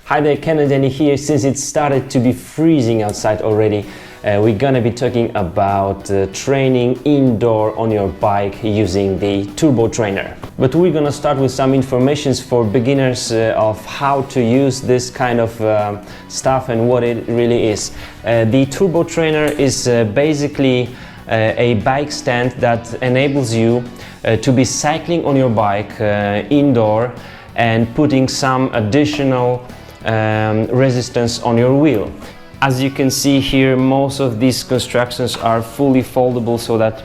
Hi there, Ken and Danny here. Since it started to be freezing outside already, we're gonna be talking about training indoor on your bike using the Turbo Trainer. But we're gonna start with some information for beginners of how to use this kind of stuff and what it really is. The Turbo Trainer is basically a bike stand that enables you to be cycling on your bike indoor and putting some additional resistance on your wheel. As you can see here, most of these constructions are fully foldable so that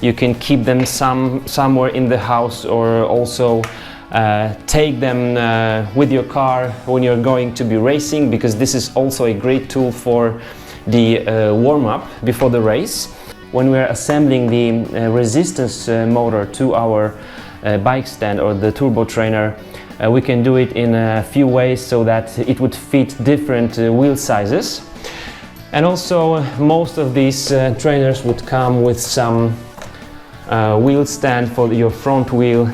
you can keep them somewhere in the house, or also take them with your car when you're going to be racing, because this is also a great tool for the warm-up before the race. When we're assembling the resistance motor to our bike stand or the Turbo Trainer, we can do it in a few ways so that it would fit different wheel sizes. And also most of these trainers would come with some wheel stand for your front wheel,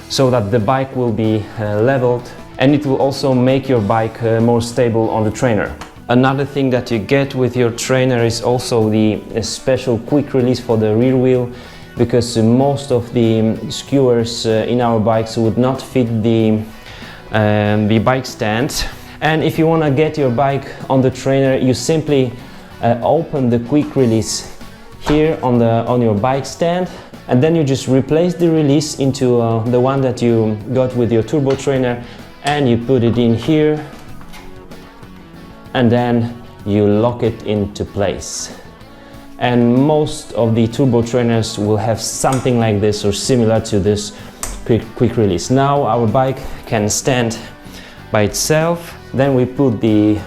so that the bike will be leveled, and it will also make your bike more stable on the trainer. Another thing that you get with your trainer is also the special quick release for the rear wheel, because most of the skewers in our bikes would not fit the bike stand. And if you want to get your bike on the trainer, you simply open the quick release here on your bike stand, and then you just replace the release into the one that you got with your Turbo Trainer, and you put it in here, and then you lock it into place. And most of the Turbo Trainers will have something like this or similar to this quick release. Now our bike can stand by itself. Then we put the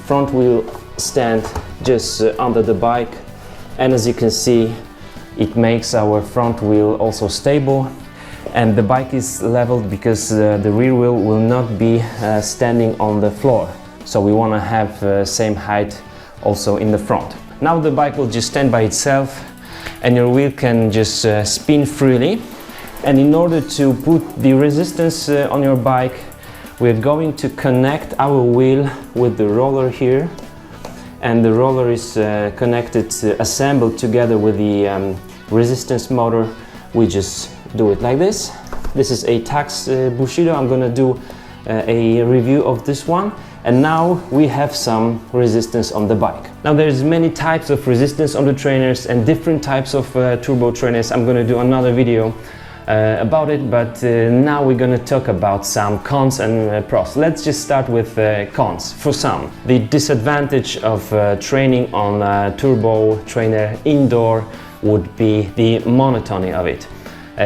front wheel stand just under the bike, and as you can see, it makes our front wheel also stable, and the bike is leveled because the rear wheel will not be standing on the floor. So we want to have same height also in the front. Now the bike will just stand by itself, and your wheel can just spin freely. And in order to put the resistance on your bike, we're going to connect our wheel with the roller here. And the roller is connected, assembled together with the resistance motor. We just do it like this. This is a Tacx Bushido. I'm gonna do a review of this one. And now we have some resistance on the bike. Now there's many types of resistance on the trainers and different types of Turbo Trainers. I'm gonna do another video about it, but now we're gonna talk about some cons and pros. Let's just start with cons. For some, the disadvantage of training on a Turbo Trainer indoor would be the monotony of it.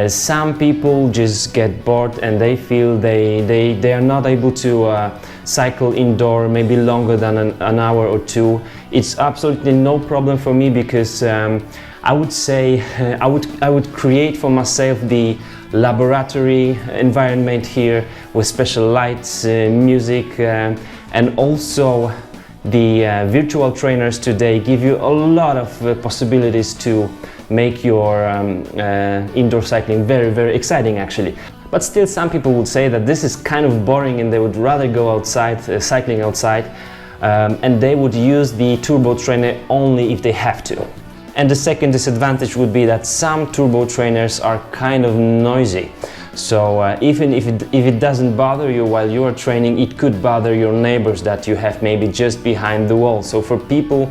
Some people just get bored and they feel they are not able to cycle indoor maybe longer than an hour or two. It's absolutely no problem for me, because I would say I would create for myself the laboratory environment here with special lights, music, and also the virtual trainers today give you a lot of possibilities to make your indoor cycling very, very exciting actually. But still, some people would say that this is kind of boring and they would rather go outside, cycling outside, and they would use the Turbo Trainer only if they have to. And the second disadvantage would be that some Turbo Trainers are kind of noisy. So even if it doesn't bother you while you are training, it could bother your neighbors that you have maybe just behind the wall. So for people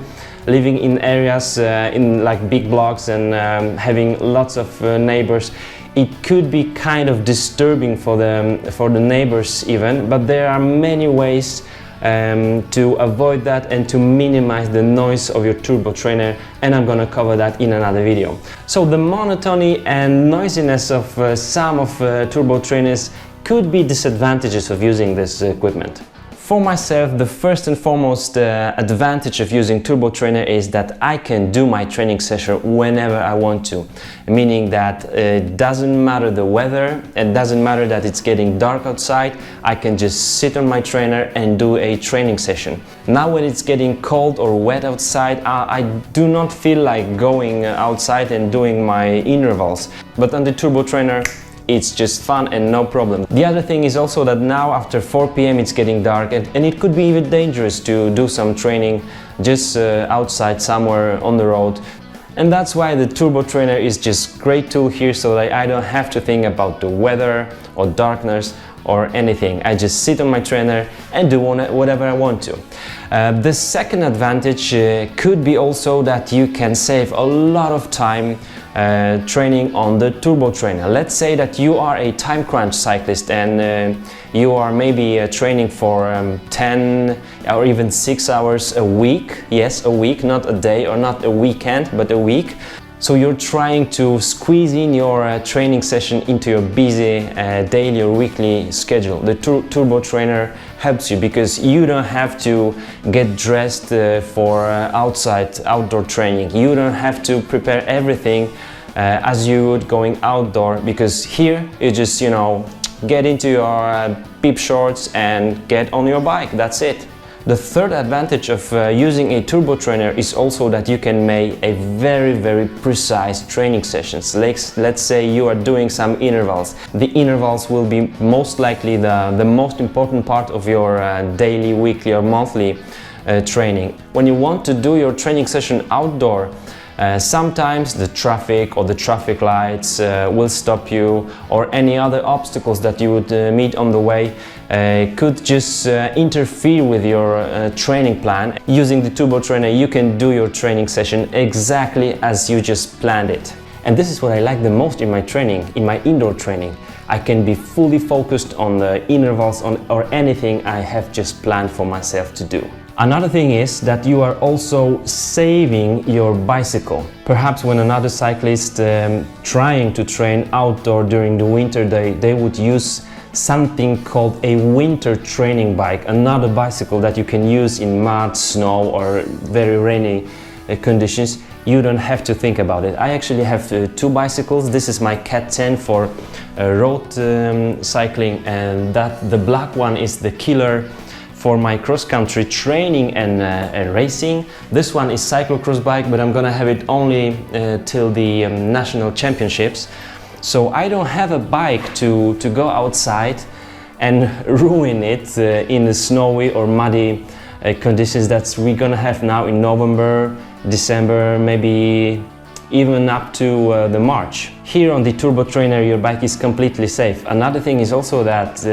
living in areas in like big blocks and having lots of neighbors, it could be kind of disturbing for the neighbors even. But there are many ways to avoid that and to minimize the noise of your Turbo Trainer, and I'm gonna cover that in another video. So the monotony and noisiness of some of Turbo Trainers could be disadvantages of using this equipment. For myself, the first and foremost advantage of using Turbo Trainer is that I can do my training session whenever I want to, meaning that it doesn't matter the weather, it doesn't matter that it's getting dark outside, I can just sit on my trainer and do a training session. Now when it's getting cold or wet outside, I do not feel like going outside and doing my intervals, but on the Turbo Trainer it's just fun and no problem. The other thing is also that now after 4 p.m. it's getting dark, and it could be even dangerous to do some training just outside somewhere on the road. And that's why the Turbo Trainer is just great tool here, so that I don't have to think about the weather or darkness or anything. I just sit on my trainer and do whatever I want to. The second advantage could be also that you can save a lot of time training on the Turbo Trainer. Let's say that you are a time crunch cyclist and you are maybe training for 10 or even 6 hours a week. Yes, a week, not a day or not a weekend, but a week. So you're trying to squeeze in your training session into your busy daily or weekly schedule. The Turbo Trainer helps you because you don't have to get dressed for outdoor training. You don't have to prepare everything as you would going outdoor, because here you just, you know, get into your peep shorts and get on your bike. That's it. The third advantage of using a Turbo Trainer is also that you can make a very precise training sessions. Let's say you are doing some intervals. The intervals will be most likely the most important part of your daily, weekly or monthly training. When you want to do your training session outdoor, sometimes the traffic or the traffic lights will stop you, or any other obstacles that you would meet on the way could just interfere with your training plan. Using the Turbo Trainer, you can do your training session exactly as you just planned it. And this is what I like the most in my training, in my indoor training. I can be fully focused on the intervals or anything I have just planned for myself to do. Another thing is that you are also saving your bicycle. Perhaps when another cyclist trying to train outdoor during the winter, they would use something called a winter training bike, another bicycle that you can use in mud, snow or very rainy conditions. You don't have to think about it. I actually have 2 bicycles. This is my Cat 10 for road cycling, and the black one is the killer for my cross-country training and racing. This one is cyclocross bike, but I'm gonna have it only till the national championships. So I don't have a bike to go outside and ruin it in the snowy or muddy conditions that we're gonna have now in November, December, maybe even up to the March. Here on the Turbo Trainer, your bike is completely safe. Another thing is also that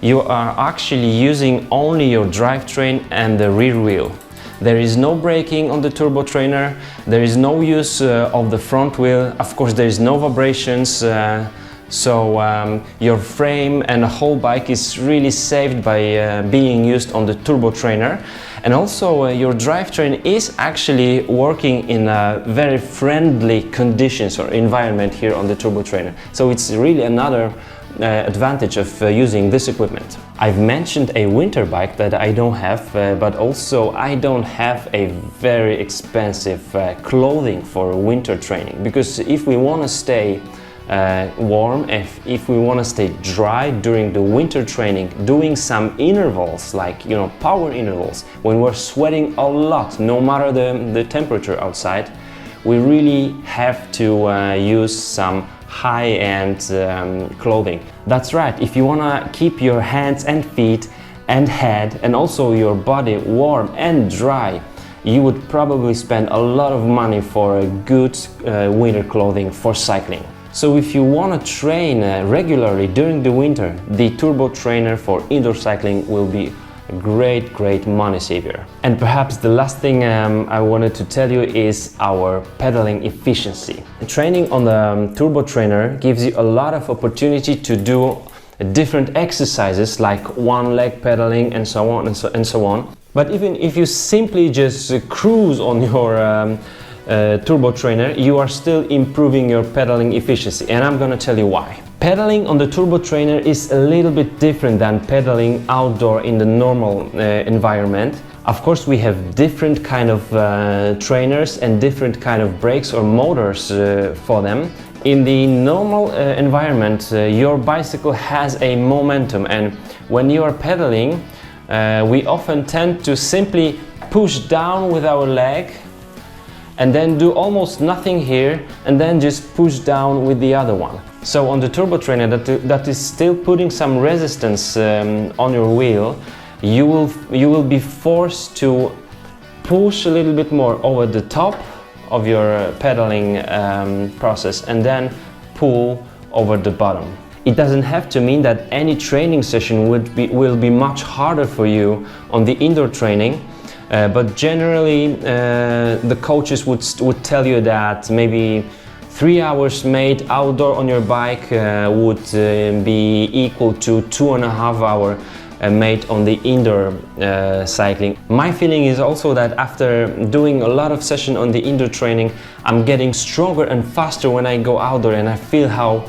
you are actually using only your drivetrain and the rear wheel. There is no braking on the Turbo Trainer, there is no use of the front wheel, of course there is no vibrations, so your frame and the whole bike is really saved by being used on the Turbo Trainer. And also your drivetrain is actually working in a very friendly conditions or environment here on the Turbo Trainer. So it's really another advantage of using this equipment. I've mentioned a winter bike that I don't have, but also I don't have a very expensive clothing for winter training, because if we want to stay warm, if we want to stay dry during the winter training, doing some intervals like, you know, power intervals, when we're sweating a lot, no matter the temperature outside, we really have to use some high-end clothing. That's right, if you want to keep your hands and feet and head and also your body warm and dry, you would probably spend a lot of money for a good winter clothing for cycling. So if you want to train regularly during the winter, the Turbo Trainer for indoor cycling will be a great money saver. And perhaps the last thing I wanted to tell you is our pedaling efficiency. Training on the Turbo Trainer gives you a lot of opportunity to do different exercises like one leg pedaling and so on and so on. But even if you simply just cruise on your Turbo Trainer, you are still improving your pedaling efficiency, and I'm gonna tell you why. Pedaling on the Turbo Trainer is a little bit different than pedaling outdoor in the normal environment. Of course, we have different kind of trainers and different kind of brakes or motors for them. In the normal environment, your bicycle has a momentum, and when you are pedaling, we often tend to simply push down with our leg and then do almost nothing here and then just push down with the other one. So on the turbo trainer that is still putting some resistance on your wheel, you will be forced to push a little bit more over the top of your pedaling process and then pull over the bottom. It doesn't have to mean that any training session will be much harder for you on the indoor training, but generally the coaches would tell you that maybe 3 hours made outdoor on your bike would be equal to 2.5 hours made on the indoor cycling. My feeling is also that after doing a lot of sessions on the indoor training, I'm getting stronger and faster when I go outdoor, and I feel how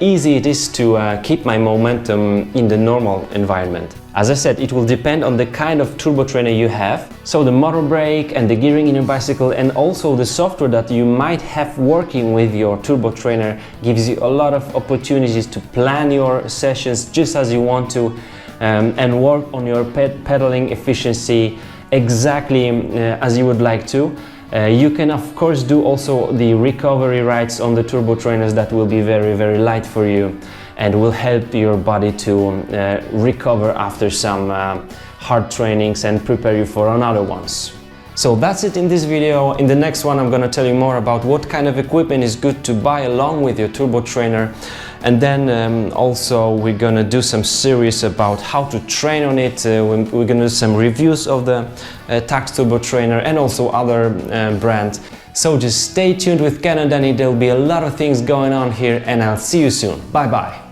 easy it is to keep my momentum in the normal environment. As I said, it will depend on the kind of turbo trainer you have. So the motor brake and the gearing in your bicycle, and also the software that you might have working with your turbo trainer, gives you a lot of opportunities to plan your sessions just as you want to, and work on your pedaling efficiency exactly as you would like to. You can of course do also the recovery rides on the turbo trainers that will be very light for you and will help your body to recover after some hard trainings and prepare you for another ones. So that's it in this video. In the next one I'm gonna tell you more about what kind of equipment is good to buy along with your turbo trainer, and then also we're gonna do some series about how to train on it. We're gonna do some reviews of the Tacx Turbo Trainer and also other brands. So just stay tuned with Ken and Danny, there'll be a lot of things going on here, and I'll see you soon. Bye bye.